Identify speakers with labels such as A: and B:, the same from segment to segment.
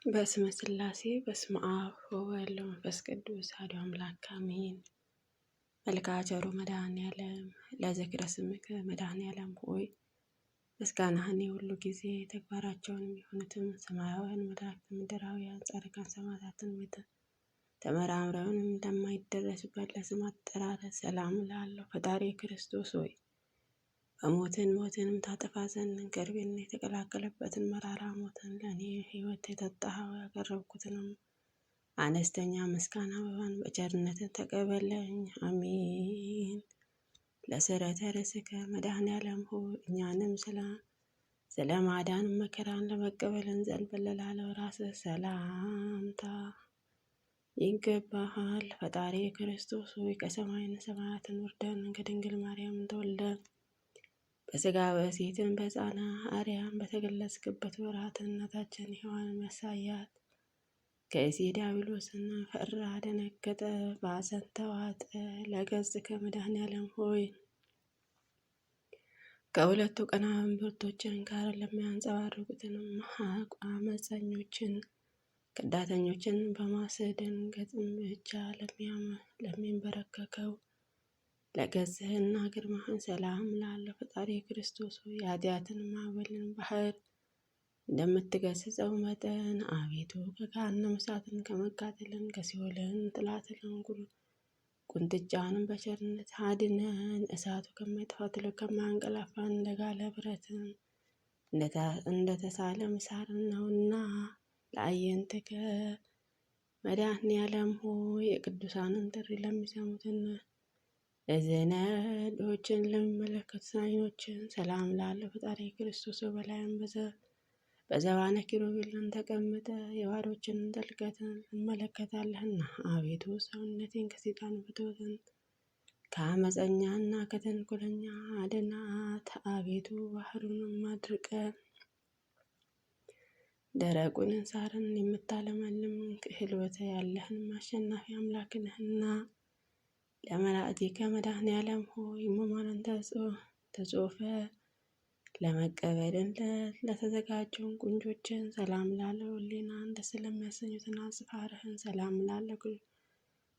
A: በስመ ሥላሴ በስመ አብ ወወልድ ወመንፈስ ቅዱስ አሐዱ አምላክ አሜን። መልክዓ ቸሩ መድኃኔዓለም ለዝክረ ስምከ መድኃኔዓለም ሆይ ምስጋናህን የሁሉ ጊዜ ተግባራቸውን የሚሆኑትን ሰማያውያን መላእክት፣ ምድራውያን ጻድቃን፣ ሰማዕታትን ተመራምረውንም እንደማይደረሱበት ለስም አጠራር ሰላም እላለሁ። ፈጣሪ ክርስቶስ ሆይ ሞትንም ታጠፋ ዘንድ ገርቤን የተቀላቀለበትን መራራ ሞትን ለእኔ ሕይወት የሰጠኸው ያቀረብኩትንም አነስተኛ ምስጋና መባን በቸርነትን ተቀበለኝ። አሜን። ለስረተ ርእስከ መድኃኔዓለም ሆይ እኛንም ስለ ማዳን መከራን ለመቀበልን ዘንድ በለላለው ራስህ ሰላምታ ይገባሃል። ፈጣሪ ክርስቶስ ሆይ ከሰማይን ሰማያትን ወርደን ከድንግል ማርያም ተወልደን በስጋ በሴትን በሕፃነ አርያም በተገለጽክበት ወራት እናታችን ሔዋንን ያሳያት ከእሴ ዲያብሎስን ፈራ ደነገጠ፣ በሐዘን ተዋጠ። ለገጽከ መድኃኔዓለም ሆይ ከሁለቱ ቀናብርቶችን ጋር ለሚያንጸባርቁትንም አመፀኞችን ከዳተኞችን በማስደንገጥም ብቻ ለሚንበረከከው ለገጽህና ግርማህን ሰላም ላለው ፈጣሪ ክርስቶስ ሆይ የኃጢአትን ማዕበልን ባህር እንደምትገስጸው መጠን አቤቱ ከገሃነመ እሳትን ከመቃጠልን ከሲኦልን ጥላትን ቁንጥጫንም በቸርነት አድነን። እሳቱ ከማይጠፋ ከማያንቀላፋን እንደጋለ ብረትን እንደተሳለ ምሳር ነውና ለአየንትከ መድኃኔዓለም ሆይ የቅዱሳንን ጥሪ ለሚሰሙትን እዝነቶችን ለሚመለከቱ ዓይኖችን ሰላም ላለው ፈጣሪ ክርስቶስ በላይም በዘባነ ኪሩቤልን ተቀምጠ የባሮችንን ጥልቀትን እንመለከታለህና አቤቱ ሰውነቴን ከሰይጣን ፍትወትን ከአመፀኛና ከተንኮለኛ አድናት። አቤቱ ባህሩንም አድርቀ ደረቁን ሳርን የምታለመልም ክህሎት ያለህን አሸናፊ አምላክ ነህና ለመላእክቲከ መድኃኔዓለም ሆይ ሕሙማንን ተጾፈ ለመቀበልን ለተዘጋጀውን ቁንጆችን ሰላም ላለው ሕሊናን ደስ ለሚያሰኙትን አጽፋርህን ሰላም ላለው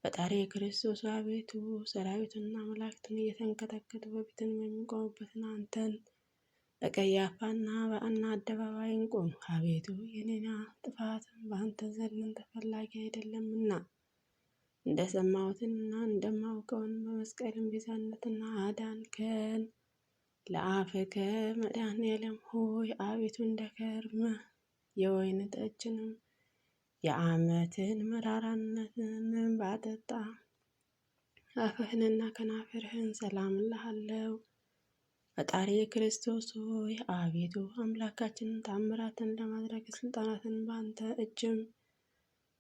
A: ፈጣሪ ክርስቶስ አቤቱ ሰራዊትና መላእክትን እየተንቀጠቀጡ በፊትን የሚቆሙበትን አንተን በቀያፋና በአና አደባባይ እንቆም። አቤቱ የኔና ጥፋትን በአንተ ዘንድ ተፈላጊ አይደለምና እንደሰማሁትንና እንደማውቀውን በመስቀልን ቤዛነትና አዳንከን። ለአፈከ መድኃኔዓለም ሆይ አቤቱ እንደ ከርም የወይን ጠጅንም የዓመትን መራራነትን ባጠጣ አፍህንና ከናፍርህን ሰላም እልሃለሁ። ፈጣሪ ክርስቶስ ሆይ አቤቱ አምላካችንን ታምራትን ለማድረግ ስልጣናትን በአንተ እጅም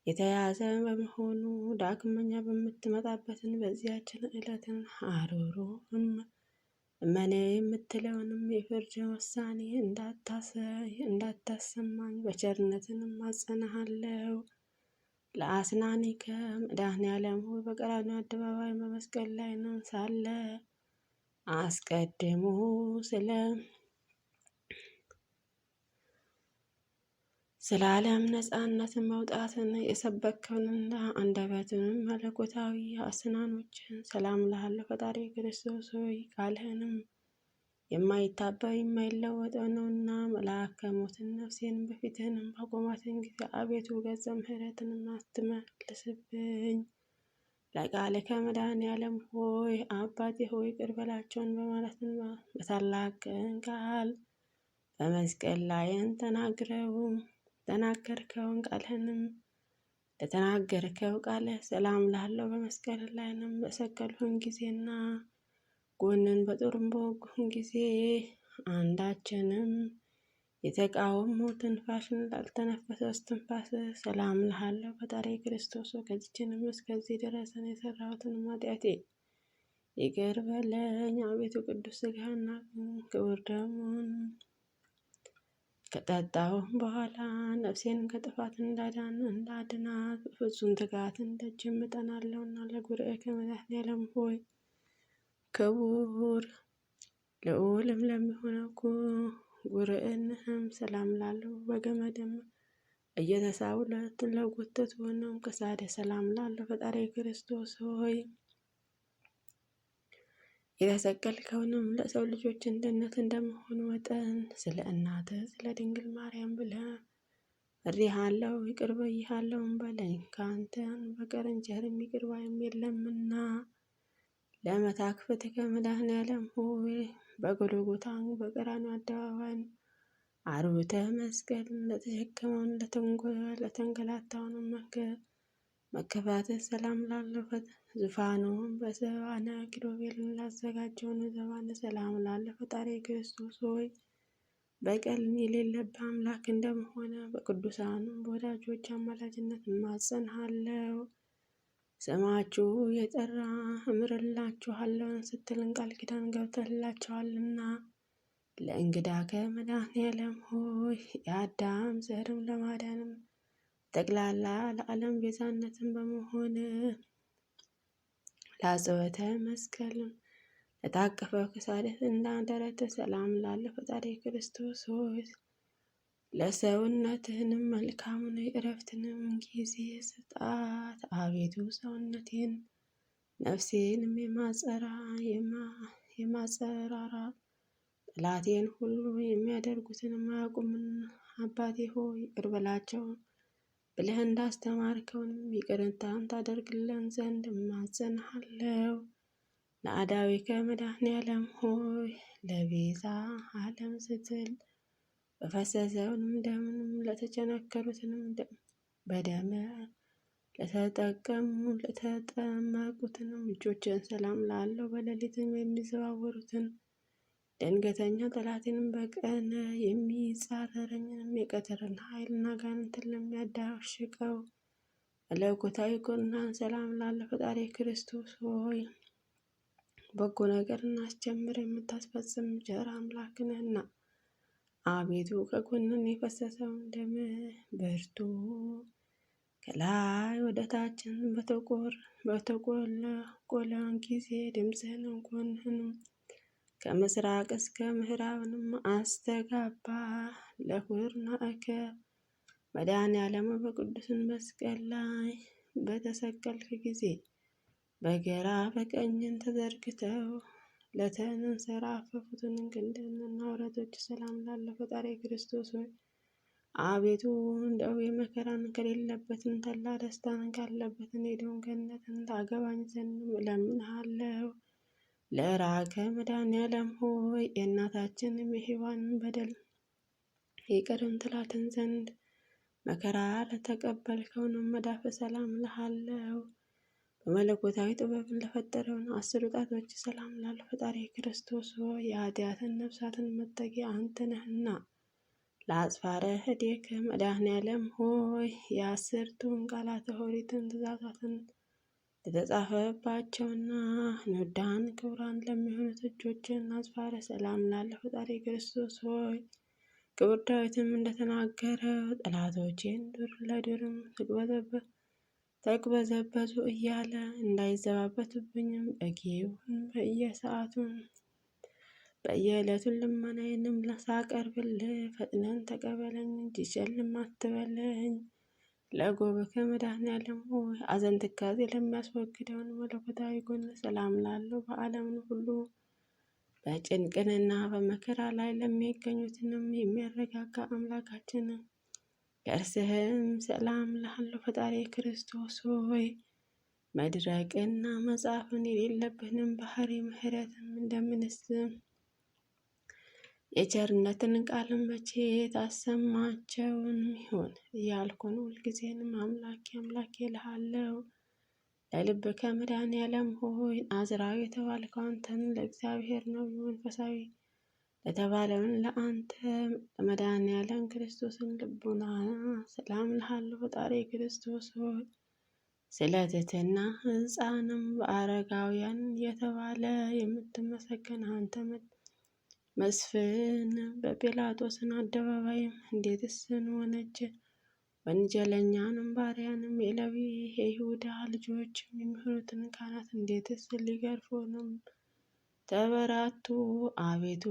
A: የተያዘ በመሆኑ ዳግመኛ በምትመጣበትን በዚያችን ዕለትን አሮሮ እመኔ የምትለውንም የፍርድ ውሳኔ እንዳታሰማኝ በቸርነትንም አጸናሃለሁ። ለአስናኒከ መድኃኔዓለም ሆይ በቀራንዮ አደባባይ በመስቀል ላይ ነው ሳለ አስቀድሞ ስለ ዓለም ነፃነትን መውጣትን የሰበከውንና አንደበትንም መለኮታዊ አስናኖችን ሰላም እልሃለሁ። ፈጣሪ ክርስቶስ ሆይ ቃልህንም የማይታበይ የማይለወጥ ነውና መልአከ ሞትን ነፍሴን በፊትህንም ባቆማትን ጊዜ አቤቱ ገጸ ምሕረትንም አትመልስብኝ። ለቃልከ መድኃኔዓለም ሆይ አባቴ ሆይ ይቅር በላቸውን በማለትን በታላቅ ቃል በመስቀል ላይን ተናገርከውን ቃልህንም ለተናገርከው ቃል ሰላም ላለው በመስቀል ላይንም በሰቀልሁን ጊዜና ጎንን በጦርም በወጉን ጊዜ አንዳችንም የተቃወሙ ትንፋሽን ላልተነፈሰ እስትንፋስ ሰላም እልሃለሁ። ፈጣሪ ክርስቶስ ከዚችንም እስከዚህ ድረስን የሰራሁትን ኃጢአቴ ይቅር በለኝ። አቤቱ ቅዱስ ሥጋህና ክቡር ደሙን ከጠጣሁም በኋላ ነፍሴን ከጥፋት እንዳድናት በፍጹም ትጋትን ደጅ እጠናለሁና ለጉርኤከ መድኃኔዓለም ሆይ ክቡር ልዑልም ለሚሆነው ጉርኤንህም ሰላም ላለው በገመድም እየተሳቡ ለጎተቱ ሆነው ከሳደ ሰላም ላለው ፈጣሪ ክርስቶስ ሆይ የተሰቀልከውንም ለሰው ልጆች አንድነት እንደመሆኑ መጠን ስለ እናትህ ስለ ድንግል ማርያም ብለህ እሪሃለሁ ይቅር ብዬሃለሁም በለኝ። ከአንተን በቀር ቸርም ይቅር ባይም የለምና። ለመታክፍትከ መድኃኔዓለም ሆይ በጎልጎታ በቀራንዮ አደባባይ አርብተ መስቀል ለተሸከመውን ለተንገላታውን መከፋትህ ሰላም ላለፈት ዙፋኑን በዘባነ ኪሩቤልን ላዘጋጀውን ዘባነ ሰላም ላለ ፈጣሪ ክርስቶስ ሆይ በቀልን የሌለብህ አምላክ እንደመሆነ በቅዱሳኑ በወዳጆች አማላጅነት እማጸንሃለሁ። ስማችሁ የጠራ እምርላችኋለሁ ስትልን ቃል ኪዳን ገብተህላቸዋልና ለእንግዳ ከመድኃኔዓለም ሆይ የአዳም ዘርም ለማዳንም ጠቅላላ ለዓለም ቤዛነትን በመሆን ለአጽበተ መስቀልም ለታቀፈው ከሳደት እንዳደረተ ሰላም ላለ ፈጣሪ ክርስቶስ ሆይ ለሰውነትህንም መልካሙን የእረፍትንም ጊዜ ስጣት። አቤቱ ሰውነቴን ነፍሴንም የማጸራራ ጠላቴን ሁሉ የሚያደርጉትን ማያውቁምን አባቴ ሆይ ይቅር በላቸው ብለህ እንዳስተማርከውንም ይቅርታን ታደርግለን ዘንድ እማጸንሃለሁ። ለአዳዊከ መድኃኔዓለም ሆይ ለቤዛ ዓለም ስትል በፈሰሰውንም ደምንም ለተቸነከሩትንም በደም ለተጠመቁትንም እጆችን ሰላም ላለው በሌሊትም የሚዘዋወሩትን ድንገተኛ ጠላቴንም በቀን የሚጻረረኝንም የቀትርን ኃይልና ጋንንትን ለሚያዳሽቀው መለኮታዊ ጎናን ሰላም ላለ ፈጣሪ ክርስቶስ ሆይ በጎ ነገርን አስጀምር የምታስፈጽም ቸር አምላክ ነህና። አቤቱ ከጎንን የፈሰሰውን ደም በርቱ ከላይ ወደ ታችን በተቆለቆለን ጊዜ ድምፅህንም ጎንህንም ከምስራቅ እስከ ምዕራብንም አስተጋባ። ለኩርናከ መድኃኔዓለም በቅዱስን መስቀል ላይ በተሰቀልክ ጊዜ በግራ በቀኝን ተዘርግተው ለተንሰራፈፉትን ክንድህንና ወረቶች ሰላም ላለ ፈጣሪ ክርስቶስ ሆይ አቤቱ እንደው የመከራን ከሌለበትን ተላ ደስታን ካለበትን የደውን ገነትን ታገባኝ ዘንድ እለምንሃለሁ። ለራከ መድኃኔዓለም ሆይ የእናታችንም የሔዋንን በደል ይቅርን ትላትን ዘንድ መከራ ለተቀበልከውንም መዳፈ ሰላም እልሃለሁ። በመለኮታዊ ጥበብን ለፈጠረውን 10 ጣቶች ሰላም ላለ ፈጣሪ ክርስቶስ ሆይ የኃጢአትን ነፍሳትን መጠጊያ አንተ ነህና። ለአጽፋረ እዴከ መድኃኔዓለም ሆይ የ10ቱን ቃላተ ኦሪትን ትእዛዛትን ለተጻፈባቸውና ንዑዳን ክቡራን ለሚሆኑት እጆችን አጽፋረ ሰላም ላለ ፈጣሪ ክርስቶስ ሆይ ክቡር ዳዊትም እንደተናገረው ጠላቶቼን ዱር ለዱርም ተቅበዘበዙ እያለ እንዳይዘባበቱብኝም በጊዜውን በየሰዓቱን በየዕለቱን ልመናዬንም ሳቀርብልህ ፈጥነን ተቀበለኝ እንጂ ቸልም አትበለኝ። ለጎበከ መድኃኔዓለም ሆይ ሐዘን ትካዜ ለሚያስወግደውን መለኮታዊ ጎን ሰላም ላለው በዓለምን ሁሉ በጭንቅንና በመከራ ላይ ለሚገኙትንም የሚያረጋጋ አምላካችንን ከእርስህም ሰላም ላለው ፈጣሪ ክርስቶስ ሆይ መድረቅና መጻፍን የሌለብንም ባህሪ ምሕረትም እንደምንስም የቸርነትን ቃልን መቼ ታሰማቸውን ይሆን እያልኩን ሁልጊዜንም አምላኬ አምላኬ እልሃለሁ። ለልብከ መድኃኔዓለም ሆይ ናዝራዊ የተባልከው አንተን ለእግዚአብሔር ነው መንፈሳዊ ለተባለውን ለአንተ ለመድኃኔዓለም ክርስቶስን ልቡና ሰላም እልሃለሁ። ፈጣሪ ክርስቶስ ሆይ ስለ ትሕትና ሕፃንም በአረጋውያን የተባለ የምትመሰገን አንተ መስፍን በጲላጦስን አደባባይም እንዴትስ ሆነች ወንጀለኛንም ባሪያንም የሌዊ የይሁዳ ልጆችም የሚሆኑትን ካህናት እንዴትስ ሊገርፉንም ተበራቱ። አቤቱ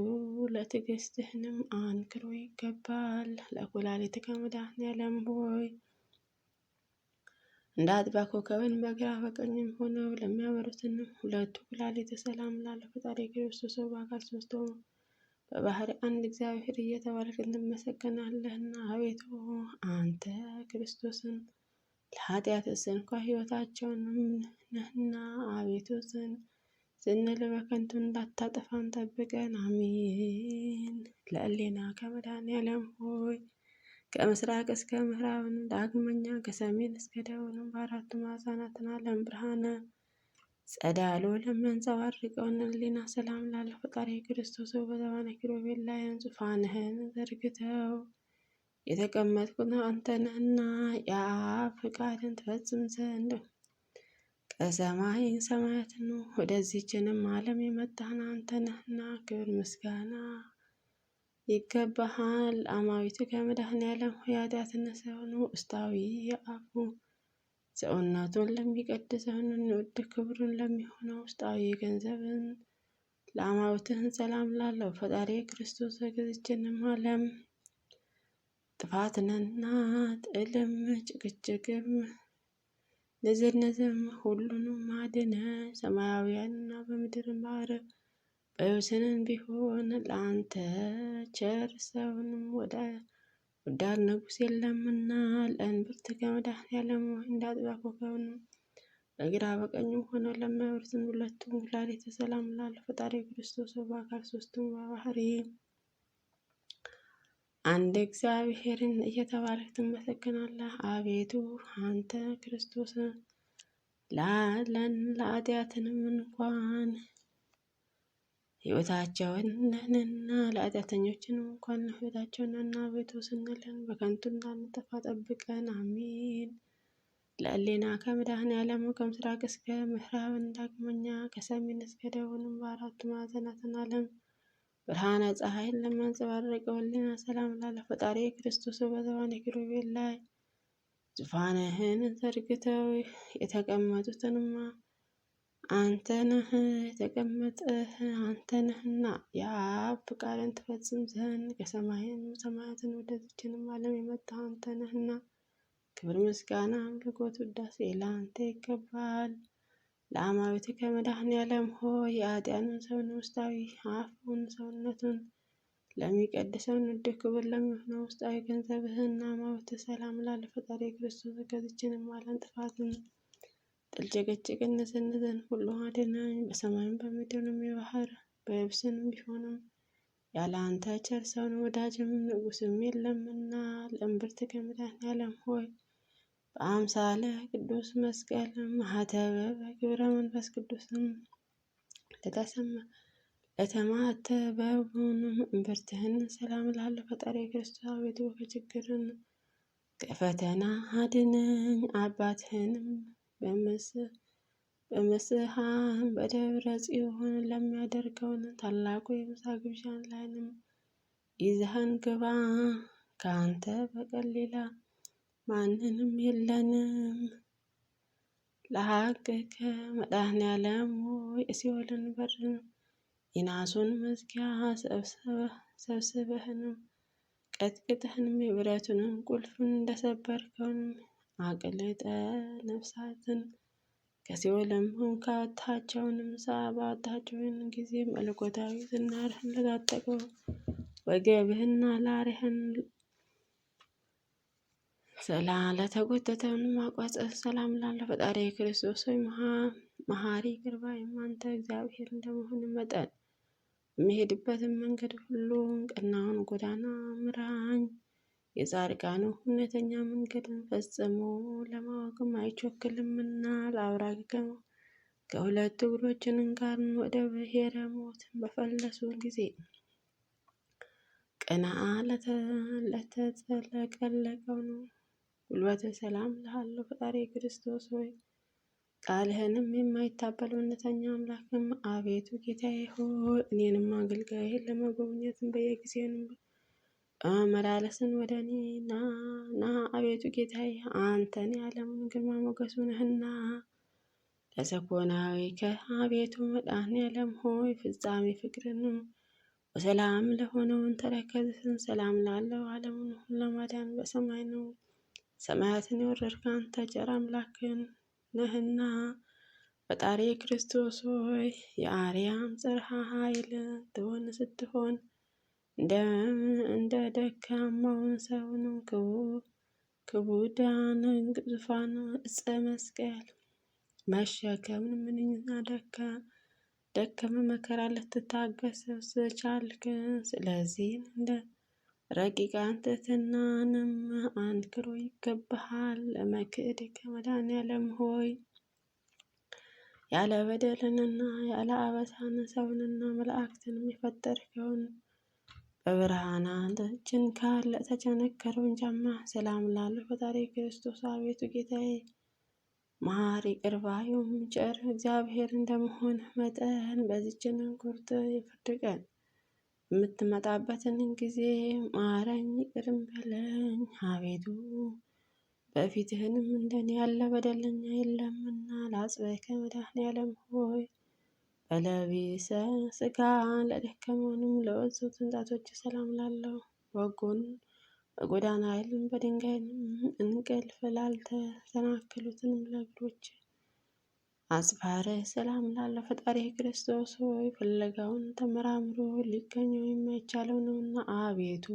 A: ለትዕግስትህንም አንክሮ ይገባል። ለኩላሊትከ መድኃኔዓለም ሆይ እንደ አጥቢያ ኮከብን በግራ በቀኝም ሆነው ለሚያበሩትንም ሁለቱ ኩላሊት ሰላም ላለ ፈጣሪ ክርስቶስ በአካል ሶስት ሆኖ በባህሪ አንድ እግዚአብሔር እየተባልክ ትመሰገናለህና። አቤቱ አንተ ክርስቶስን ለኃጢአት እንኳ ሕይወታቸውንም ነህና አቤቱ ስንል በከንቱ እንዳታጠፋን ጠብቀን፣ አሜን። ለእሌና ከመድኃኔዓለም ሆይ ከምስራቅ እስከ ምዕራብን ዳግመኛ ከሰሜን እስከ ደቡብን በአራቱ ማዕዘናትን ዓለም ብርሃነ ጸዳሎ ለሚያንጸባርቀውን ሕሊና ሰላም ላለ ፈጣሪ ክርስቶስ በዘባነ ኪሩቤል ላይ ዙፋንህን ዘርግተው የተቀመጥኩት አንተ ነህና የአብ ፈቃድን ትፈጽም ዘንድ ከሰማይ ሰማያትን ወደዚህችንም ዓለም የመጣህን አንተ ነህና ክብር ምስጋና ይገባሃል። አማዊት ከመድኃኔዓለም ሆይ ኃጢአትን ሰውን ውስጣዊ የአፉ ሰውነቱን ለሚቀድሰውን ውድ ክብሩን ለሚሆነው ውስጣዊ ገንዘብን ለአማዊትህን ሰላም ላለው ፈጣሪ ክርስቶስ ከዚችንም ዓለም ጥፋትንና ጥልም ጭቅጭቅም ንዝንዝም ሁሉንም አድነ። ሰማያውያንና በምድርም ባህር በየብስንም ቢሆን ለአንተ ቸር ሰውንም ወዳድ ንጉሥ የለምና። ለእንብርት ከመድኃኔዓለም ሆይ እንደ አጥቢያ ኮከብንም በግራ በቀኝም ሆነው ለሚያበሩትን ሁለቱም ኩላሊት ሰላም ላለ ፈጣሪ ክርስቶስ በአካል ሶስቱም በባህሪ አንድ እግዚአብሔርን እየተባረክ ትመሰገናለህ። አቤቱ አንተ ክርስቶስ ለኃጢአትንም እንኳን ሕይወታቸውን ነህንና ለኃጢአተኞችንም እንኳን ሕይወታቸውን ነህና አቤቱ ስንልን በከንቱ እንዳንጠፋ ጠብቀን፣ አሜን። ለእሌና ከመድኃኔዓለም ከምስራቅ እስከ ምዕራብን ዳግመኛ ከሰሜን እስከ ደቡብንም በአራቱ ማዕዘናትን ዓለም ብርሃነ ፀሐይን ለሚያንጸባርቀው ሕሊና ሰላም ላለ ፈጣሪ ክርስቶስ በዘባነ ኪሩቤል ላይ ዙፋንህን ዘርግተው የተቀመጡትንማ አንተ ነህ የተቀመጥህ አንተ ነህና የአብ ፈቃድን ትፈጽም ዘንድ ከሰማይም ሰማያትን ወደዚችንም ዓለም የመጣ አንተ ነህና ክብር ምስጋና አምልኮት ውዳሴ ለአንተ ይገባል። ለአማዊት ከመድኃኔዓለም ሆይ የኃጢአኑን ሰውን ውስጣዊ አፉን ሰውነቱን ለሚቀድሰው ንድ ክብር ለሚሆነው ውስጣዊ ገንዘብህና አማዊት ሰላም ላለ ፈጣሪ ክርስቶስ ከዚችንም ዓለም ጥፋትን ጥል ጭቅጭቅን ንዝንዝን ሁሉ አድነኝ። በሰማይም በምድርም የባህር በየብስንም ቢሆንም ያለ አንተ ቸር ሰውን ወዳጅም ንጉስም የለምና። ለእምብርት ከመድኃኔዓለም ሆይ በአምሳለ ቅዱስ መስቀል ማኅተበ በግብረ መንፈስ ቅዱስም ለተማተበውንም እምብርትህን ሰላም ላለ ፈጣሪ ክርስቶስ አቤቱ ከችግርን ከፈተና አድነኝ። አባትህንም በምስሐም በደብረ ጽዮን ለሚያደርገውን ታላቁ የምሳ ግብዣን ላይንም ይዘኸን ግባ። ከአንተ በቀር ሌላ ማንንም የለንም። ለሐቅ ከመድኃኔዓለም ሆይ የሲኦልን በርን የናሱን መዝጊያ ሰብስበህንም ቀጥቅጠህንም የብረቱንም ቁልፍን እንደሰበርከውንም አቅልጠ ነፍሳትን ከሲኦልም ካወጣሃቸውንም ባወጣሃቸውን ጊዜ መለኮታዊ ዝናርህን ለታጠቀው ወገብህና ላርህን ለተጎተተውን ማቋጸር ሰላም ላለ ፈጣሪ ክርስቶስ ሆይ መሐሪ ይቅር ባይም አንተ እግዚአብሔር እንደመሆን መጠን የሚሄድበትን መንገድ ሁሉ ቀናውን ጎዳና ምራኝ። የጻድቃኑ እውነተኛ መንገድን ፈጽሞ ለማወቅም አይቾክልምና ለአውራግ ከሁለት እግሮችን ጋር ወደ ብሔረ ሞት በፈለሱ ጊዜ ቀና ለተጸለቀለቀው ነው ጉልበተ ሰላም ላለው ፈጣሪ ክርስቶስ ሆይ ቃልህንም የማይታበል እውነተኛ አምላክም አቤቱ ጌታዬ ሆይ እኔንም አገልጋይህን ለመጎብኘትን በየጊዜውንም በመመላለስን ወደ እኔ ና አቤቱ ጌታዬ አንተን የዓለምን ግርማ ሞገሱ ነህና ለዘኮናዊከ አቤቱ መድኃኔዓለም ሆይ ፍጻሜ ፍቅርንም በሰላም ለሆነውን ተረከዝህን ሰላም ላለው ዓለሙን ሁሉ ለማዳን በሰማይ ነው ሰማያትን የወረድክ አንተ ቸር አምላክን ነህና ፈጣሪ ክርስቶስ ሆይ የአርያም ጽርሐ ኃይል ስትሆን እንደ ደካማውን ሰውንም ክቡዳን ግዙፋን ዕፀ መስቀል መሸከምን ምንኛ ደከመ መከራ ልትታገስ ቻልክ። ስለዚህ እንደ ረቂቃን ትሕትናንም አንክሮ ይገባሃል። ለመክድከ መድኃኔዓለም ሆይ ያለ በደልንና ያለ አበሳን ሰውንና መላእክትንም የፈጠርከውን በብርሃናት ችንካር ለተቸነከረውን ጫማ ሰላም ላለው ፈጣሪ ክርስቶስ አቤቱ ጌታዬ መሐሪ ይቅር ባዩም ቸር እግዚአብሔር እንደመሆን መጠን በዚችን ቁርጥ የፍርድ ቀን የምትመጣበትን ጊዜ ማረኝ ይቅርም በለኝ። አቤቱ በፊትህንም እንደኔ ያለ በደለኛ የለምና ለአጽብከ መድኃኔዓለም ሆይ በለቢሰ ሥጋ ለደከመውንም ለወዙትን ጣቶች ሰላም ላለው በጎን በጎዳና ኃይልን በድንጋይንም እንቅልፍ ላልተሰናከሉትንም ለእግሮች አጽፋረ ሰላም ላለው ፈጣሪ ክርስቶስ ሆይ ፍለጋውን ተመራምሮ ሊገኘው የማይቻለው ነውና አቤቱ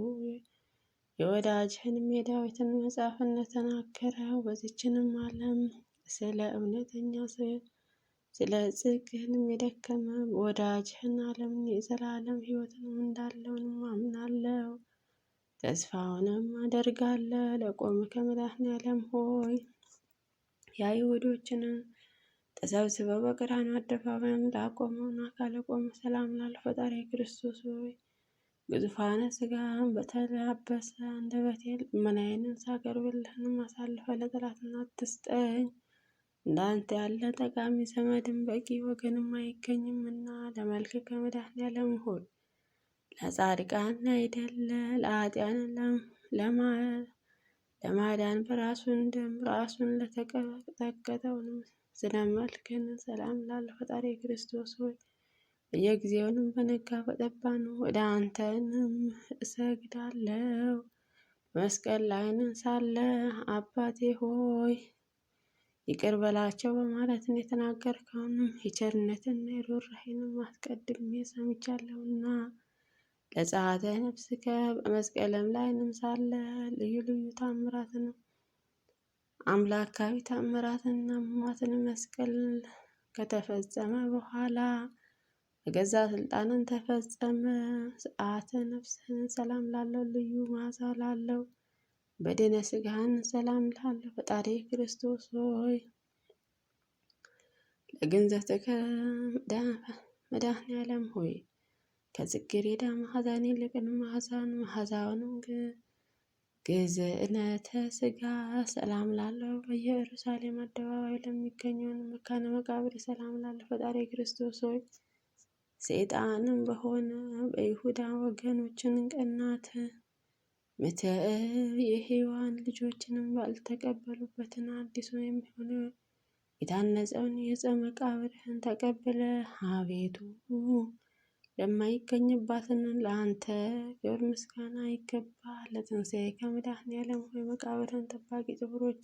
A: የወዳጅህንም የዳዊትን መጽሐፍ እንደተናገረው በዚችንም ዓለም ስለ እውነተኛ ስለ ጽድቅህንም የደከመ ወዳጅህን ዓለምን የዘላለም ሕይወትንም እንዳለውንም አምናለሁ ተስፋውንም አደርጋለሁ። ለቆምከ መድኃኔዓለም ሆይ የአይሁዶችንን ተሰብስበው በቀራንዮ አደባባይ ላቆመውን አካለ ቆመ ሰላም ላለው ፈጣሪ ክርስቶስ ሆይ ግዙፋነ ሥጋን በተላበሰ አንደበቴ ልመናዬን ሳቀርብልህንም አሳልፈ ለጠላትና አትስጠኝ። እንዳንተ ያለ ጠቃሚ ዘመድም በቂ ወገንም አይገኝምና ለመልክከ መድኃኔዓለም ሆይ ለጻድቃን አይደለ ለኃጥአን ለማዳን በራሱን ደም ራሱን ለተቀጠቀጠውንም ስለ መልክን ሰላም ላለ ፈጣሪ ክርስቶስ ሆይ በየጊዜውንም በነጋ በጠባ ነው ወደ አንተንም እሰግዳለሁ። በመስቀል ላይንም ሳለ አባቴ ሆይ ይቅር በላቸው በማለትን የተናገርከውንም የቸርነትና የርኅራኄንም አስቀድሜ ሰምቻለሁና ለጸአተ ነፍስከ በመስቀልም ላይንም ሳለ ልዩ ልዩ ታምራትን አምላካዊ ታምራትና ሕማማትን መስቀል ከተፈጸመ በኋላ በገዛ ስልጣንን ተፈጸመ። ጸአተ ነፍስህን ሰላም ላለው ልዩ መዓዛ ላለው በደነ ሥጋህን ሰላም ላለው ፈጣሪ ክርስቶስ ሆይ ለግንዘትከ መድኃኔዓለም ሆይ ከጽጌረዳ መዓዛን ይልቅን መዓዛውንም ግዝእነተ ሥጋ ሰላም ላለው በኢየሩሳሌም አደባባይ ለሚገኘውን መካነ መቃብር ሰላም ላለው ፈጣሪ ክርስቶስ ሆይ ሰይጣንም በሆነ በይሁዳ ወገኖችን ቀናት ምትእ የሔዋን ልጆችንም ባልተቀበሉበትን አዲሱ የሚሆነ የታነጸውን የዕፀ መቃብርህን ተቀብለ አቤቱ ለማይገኝባትን ለአንተ ክብር ምስጋና ይገባል። ለትንሣኤከ መድኃኔዓለም ሆይ መቃብርህን ጠባቂ ጥፍሮች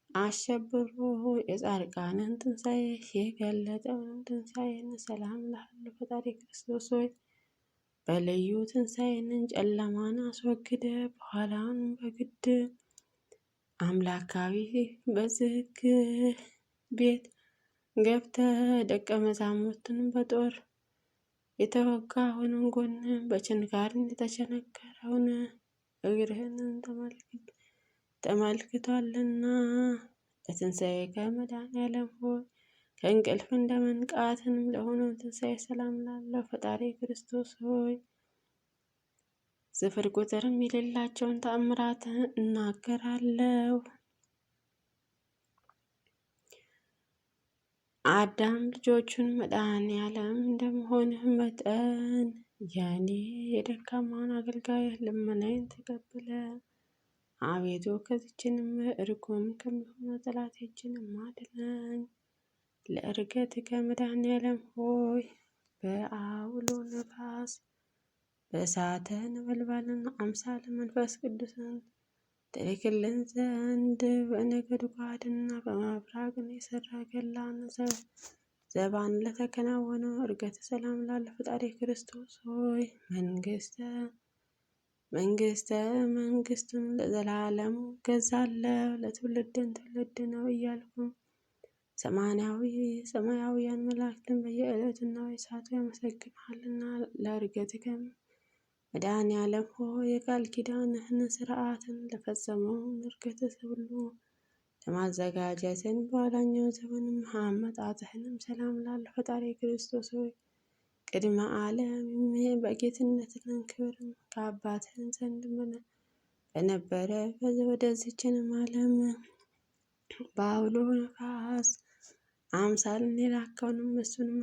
A: አሸብሮ የጻድቃንን ትንሣኤ የገለጠውን ትንሣኤን ሰላም ላለው ፈጣሪ ክርስቶስ ሆይ በልዩ ትንሣኤንን ጨለማን አስወግደ በኋላውን በግድ አምላካዊ በዝግ ቤት ገብተ ደቀ መዛሙርትን በጦር የተወጋውን ጎንን በችንካርን የተቸነከረውን እግርህን ተመልክቷልና ለትንሣኤከ መድኃኔዓለም ሆይ ከእንቅልፍ እንደ መንቃትንም ለሆነው ትንሣኤ ሰላም ላለው ፈጣሪ ክርስቶስ ሆይ ስፍር ቁጥርም የሌላቸውን ተአምራት እናገራለሁ። አዳም ልጆቹን መድኃኔዓለም እንደመሆንህ መጠን የኔ የደካማውን አገልጋይ ልመናዬን ተቀብለ አቤቱ ከዚችንም እርጉም ከሚሆነው ጠላቴችንም አድነኝ። ለዕርገትከ መድኃኔዓለም ሆይ በአውሎ ነፋስ በእሳተ ነበልባልን አምሳለ መንፈስ ቅዱስን ትልክልን ዘንድ በነጎድጓድና በመብረቅን የሰረገላን ዘባን ለተከናወነው ዕርገተ ሰላም ላለ ፈጣሪ ክርስቶስ ሆይ መንግስቱን ለዘላለሙ ገዛለሁ ለትውልድን ትውልድ ነው እያልኩ ሰማያውያን መላእክትን በየዕለቱና በሰዓቱ ያመሰግናልና ለዕርገትከም መድኃኔዓለም ሆይ የቃል ኪዳንህን ሥርዓትን ለፈጸመው ዕርገተ ሁሉ ለማዘጋጀትን በኋላኛው ዘመንም አመጣጥህንም ሰላም ላለ ፈጣሪ ክርስቶስ ሆይ ቅድመ ዓለም በጌትነትን ክብርም ከአባትህን ዘንድ በነበረ ወደዚችንም ዓለም በአውሎ ነፋስ አምሳልን የላከውንም እሱንም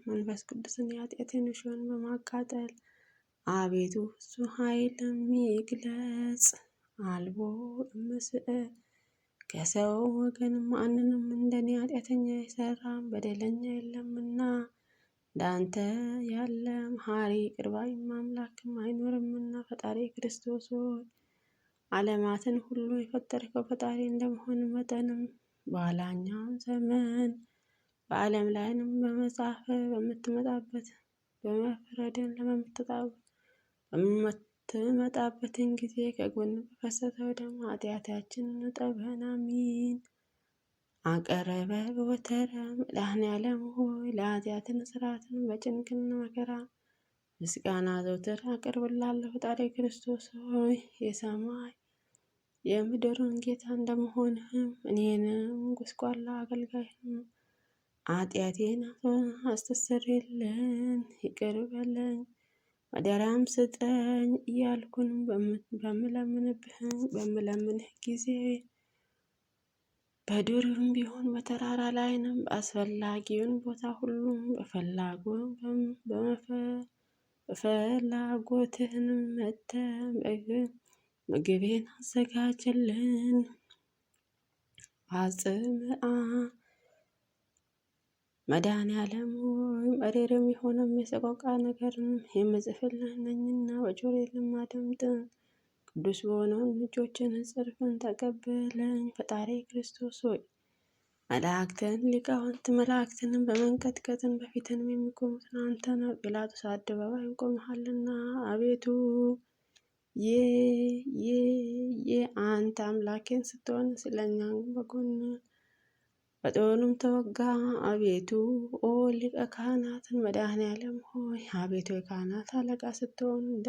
A: መንፈስ ቅዱስን የኃጢአትን እሾህን በማቃጠል አቤቱ እሱ ኃይልም ይግለጽ። አልቦ እምስእ ከሰው ወገን ማንንም እንደኔ ኃጢአተኛ የሰራም በደለኛ የለምና እንዳንተ ያለ መሐሪ ይቅር ባይም አምላክም አይኖርምና ፈጣሪ ክርስቶስ ሆይ ዓለማትን ሁሉ የፈጠርከው ፈጣሪ እንደመሆን መጠንም በኋላኛውን ዘመን በዓለም ላይንም በመጻፍ በምትመጣበት በመፍረድን በምትመጣበትን ጊዜ ከጎን በፈሰሰው ደም ኃጢአታችንን እጠበን። አሚን። አቀረበ በወተረ መድኃኔዓለም ሆይ ለኃጢአትን ስርዓትን በጭንቅን መከራ ምስጋና ዘውትር አቀርብላለሁ። ፈጣሪ ክርስቶስ ሆይ የሰማይ የምድርን ጌታ እንደመሆንህም እኔንም ጉስቋላ አገልጋይህም ኃጢአቴን አስተሰርይልን ይቅር በለኝ ማደሪያም ስጠኝ እያልኩን በምለምንህ ጊዜ በዱርም ቢሆን በተራራ ላይንም በአስፈላጊውን ቦታ ሁሉም በፍላጎትህንም መጥተህ ምግቤን አዘጋጅልን። አጽምአ መድኃኔዓለም ሆይ መሪርም የሆነም የሰቆቃ ነገርም የምጽፍልህ ነኝና በጆሮዬ አዳምጠኝ። ቅዱስ በሆነውን እጆችን ጽርፍን ተቀበለኝ። ፈጣሪ ክርስቶስ ሆይ መላእክትን ሊቃውንት መላእክትንም በመንቀጥቀጥን በፊትንም የሚቆሙትን አንተ ነው። ጲላጦስ አደባባይ ቆመሃልና አቤቱ አንተ አምላኬን ስትሆን ስለኛ በጎን በጦሩም ተወጋ። አቤቱ ኦ ሊቀ ካህናትን መድኃኔዓለም ሆይ አቤቱ የካህናት አለቃ ስትሆን እንደ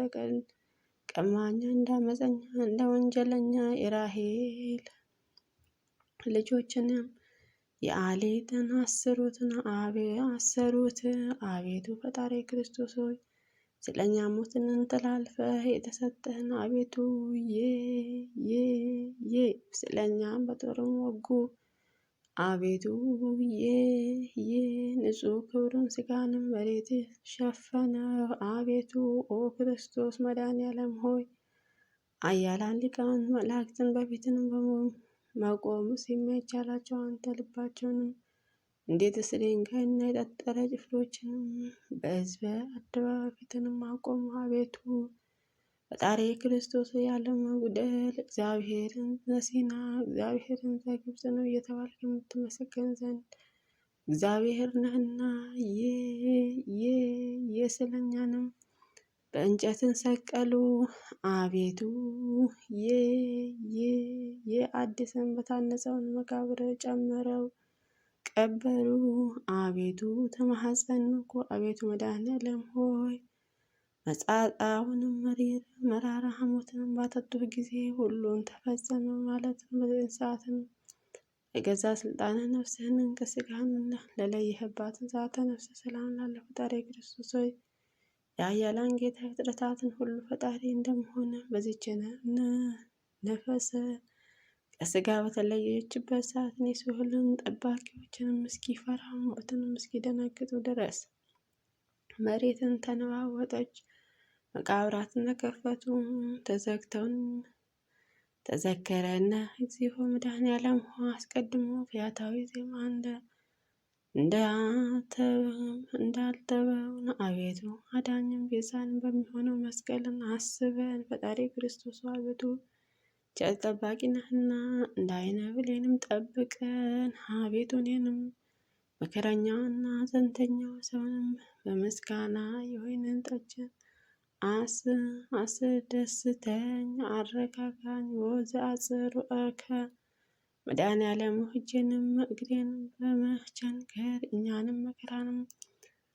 A: ቀማኛ እንደ አመፀኛ እንደ ወንጀለኛ የራሄል ልጆችንም የአሌትን አሰሩት። አቤቱ ፈጣሪ ክርስቶስ ሆይ ስለኛ ሞትን ተላልፈህ የተሰጠህን አቤቱ ስለኛም በጦርም ወጉ። አቤቱ ንጹሕ ክብሩን ስጋንም መሬት ሸፈነ። አቤቱ ኦ ክርስቶስ መድኃኔዓለም ሆይ አያላን ሊቃውንት መላእክትን በፊትንም መቆምስ የማይቻላቸው አንተ ልባቸውንም እንዴት ድንጋይና የጠጠረ ጭፍሮችንም በሕዝበ አደባባይ ፊትንም አቆሙ። አቤቱ ፈጣሪ ክርስቶስ ያለ መጉደል እግዚአብሔርን ዘሲና እግዚአብሔርን ዘግብጽ ነው እየተባልክ የምትመሰገን ዘንድ እግዚአብሔር ነህና የስለኛንም በእንጨትን ሰቀሉ። አቤቱ የአዲስን በታነጸውን መቃብር ጨመረው ቀበሩ። አቤቱ ተማሐፀንኩ። አቤቱ መድኃኔዓለም ሆይ መጻጣውንም መራራ ሐሞትንም ባጠጡህ ጊዜ ሁሉን ተፈጸመ ማለትም በዘጠኝ ሰዓትን የገዛ ስልጣነ ነፍስህን ከስጋህን ለለየህባትን ዛተ ነፍስ ሰላም ላለ ፈጣሪ ክርስቶስ ሆይ የኃያላን ጌታ ፍጥረታትን ሁሉ ፈጣሪ እንደመሆነ በዚች ነፈስ ከስጋ በተለየችበት ሰዓት የሲኦልን ጠባቂዎችንም እስኪፈራ ሞትንም እስኪደነግጡ ድረስ መሬትን ተነዋወጠች። መቃብራትን ተከፈቱ ተዘከረና እግዚኦ መድኃኔዓለም ሆይ አስቀድሞ ፈያታዊ ዜማ እንዳልተበውን አቤቱ አዳኝም ቤዛንም በሚሆነው መስቀልን አስበን። ፈጣሪ ክርስቶስ አቤቱ ቸር ጠባቂ ነህና እንደ ዓይነ ብሌንም ጠብቀን። አቤቱ እኔንም መከረኛውና ሐዘንተኛው ሰውንም በምስጋና የወይንን ጠጅን አስደስተኝ አረጋጋኝ። ወዘአጽርአከ መድኃኔዓለም እጄንም እግሬንም በመቸንከር እኛንም መከራንም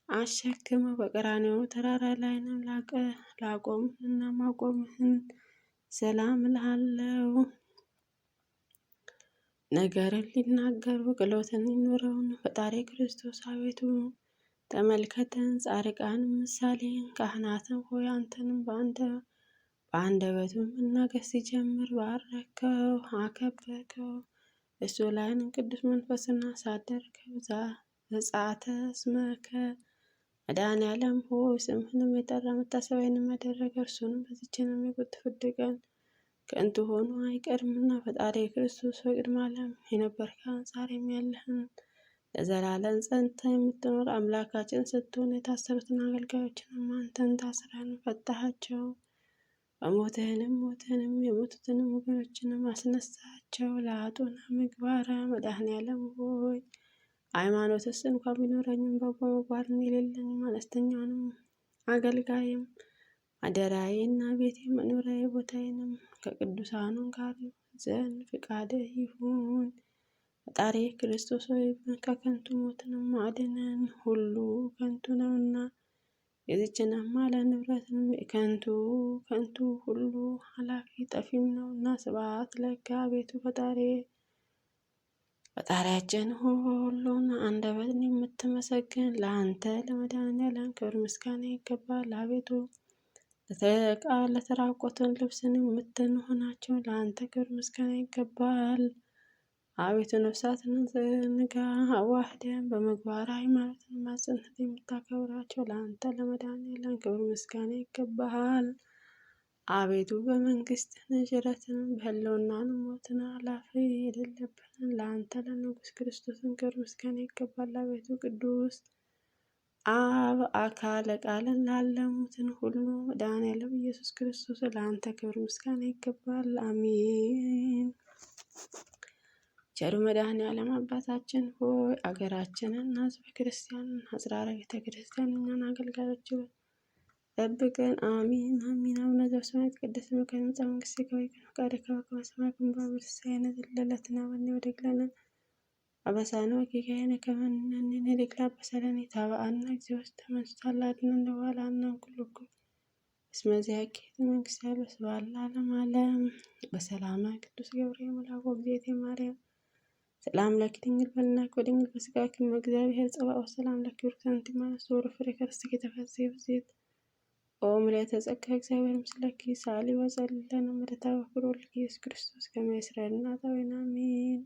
A: አሸክመው በቀራንዮ ተራራ ላይንም ላቆምህና ማቆምህን ሰላም እልሃለሁ። ነገርን ሊናገሩ ክህሎትን ይኑረውን። ፈጣሪ ክርስቶስ አቤቱ ተመልከተን። ጻድቃን ምሳሌን ካህናትን ሆይ አንተንም በአንደበቱም መናገር ሲጀምር ባረከው አከበርከው። እሱ ላይንም ቅዱስ መንፈስና አሳደርከው። ዘጻተ ስመከ መድኃኔዓለም ሆይ ስምህንም የጠራ መታሰቢያንም ያደረገ እርሱንም በዚችንም የቁጥ ፍርድ ቀን ከንቱ ሆኖ አይቀርምና። ፈጣሪ ክርስቶስ በቅድመ ዓለም የነበርክ ዛሬም ያለህን ለዘላለም ጸንተ የምትኖር አምላካችን ስትሆን የታሰሩትን አገልጋዮችንም አንተን ታስረን ፈታሃቸው። ሞትህንም የሞቱትንም ወገኖችንም አስነሳቸው። ለአጡነ ምግባረ መድኃኔዓለም ሆይ ሃይማኖትስ እንኳን ቢኖረኝም በጎ ምግባርን የሌለኝም አነስተኛውንም አገልጋይም አደራዬና ቤቴ መኖሪያዬ ቦታዬንም ከቅዱሳኑ ጋር ዘንድ ፍቃድህ ይሁን። ፈጣሪ ክርስቶስ ሆይ ከከንቱ ሞትንም አድነን። ሁሉ ከንቱ ነውና የዚችንም ዓለም ንብረትንም ከንቱ ሁሉ ኃላፊ ጠፊም ነውና። ስብሐት ለከ አቤቱ ፈጣሪያችን ሁሉን አንደበትን የምትመሰግን ለአንተ ለመድኃኔዓለም ክብር ምስጋና ይገባል። አቤቱ ለተራቆትን ልብስን የምትሆናቸው ለአንተ ክብር ምስጋና ይገባል። አቤቱ ነፍሳትን ንጋ አዋህደን በምግባር ሃይማኖትን ማጽናት የምታከብራቸው ለአንተ ለመድኃኔዓለም ክብር ምስጋና ይገባሃል። አቤቱ በመንግስት ሽረትንም በህልውናን ሞትን ኃላፊ የሌለብንን ለአንተ ለንጉሥ ክርስቶስን ክብር ምስጋና ይገባል። አቤቱ ቅዱስ አብ አካለ ቃልን ላለሙትን ሁሉ መድኃኔዓለም ኢየሱስ ክርስቶስ ለአንተ ክብር ምስጋና ይገባል። አሜን። ቸሩ መድኃኔዓለም አባታችን ሆይ አገራችንን ሕዝበ ክርስቲያንን አጽራረ ቤተ ክርስቲያን እኛን አገልጋዮች ጠብቀን። አሜን አሜን። አቡነ ዘበሰማያት ይትቀደስ ስምከ ትምጻእ መንግሥትከ ወይኩን ፈቃድከ በከመ በሰማይ ከማሁ በምድር ዘለለዕለትነ ሀበነ ወኅድግ ለነ አበሳነ ወጌጋየነ ከመ ንሕነኒ ንኅድግ ለአበሳለነ ኢታብአነ እግዚኦ ውስተ መንሱት አላ አድኅነነ ወባልሐነ እምኩሉ እኩይ እስመ ዚአከ መንግሥት ኃይል ወስብሐት ለዓለመ ዓለም። በሰላመ ቅዱስ ገብርኤል መልአኩ እግዝእትየ ማርያም ሰላም ለኪ ድንግል በልናኪ ወድንግል በሥጋኪ እም እግዚአብሔር ጸባኦት ሰላም ለኪ ብሩክት አንቲ እምአንስት ወፍሬ ከርሥኪ ተፈሥሒ ፍሥሕት ኦ ምልዕተ ጸጋ እግዚአብሔር ምስለኪ ሳሊ ወጸልይ ለነ ምሕረተ በኩር ወልድኪ ኢየሱስ ክርስቶስ ከመ ይስረይ ኃጣውኢነ አሜን።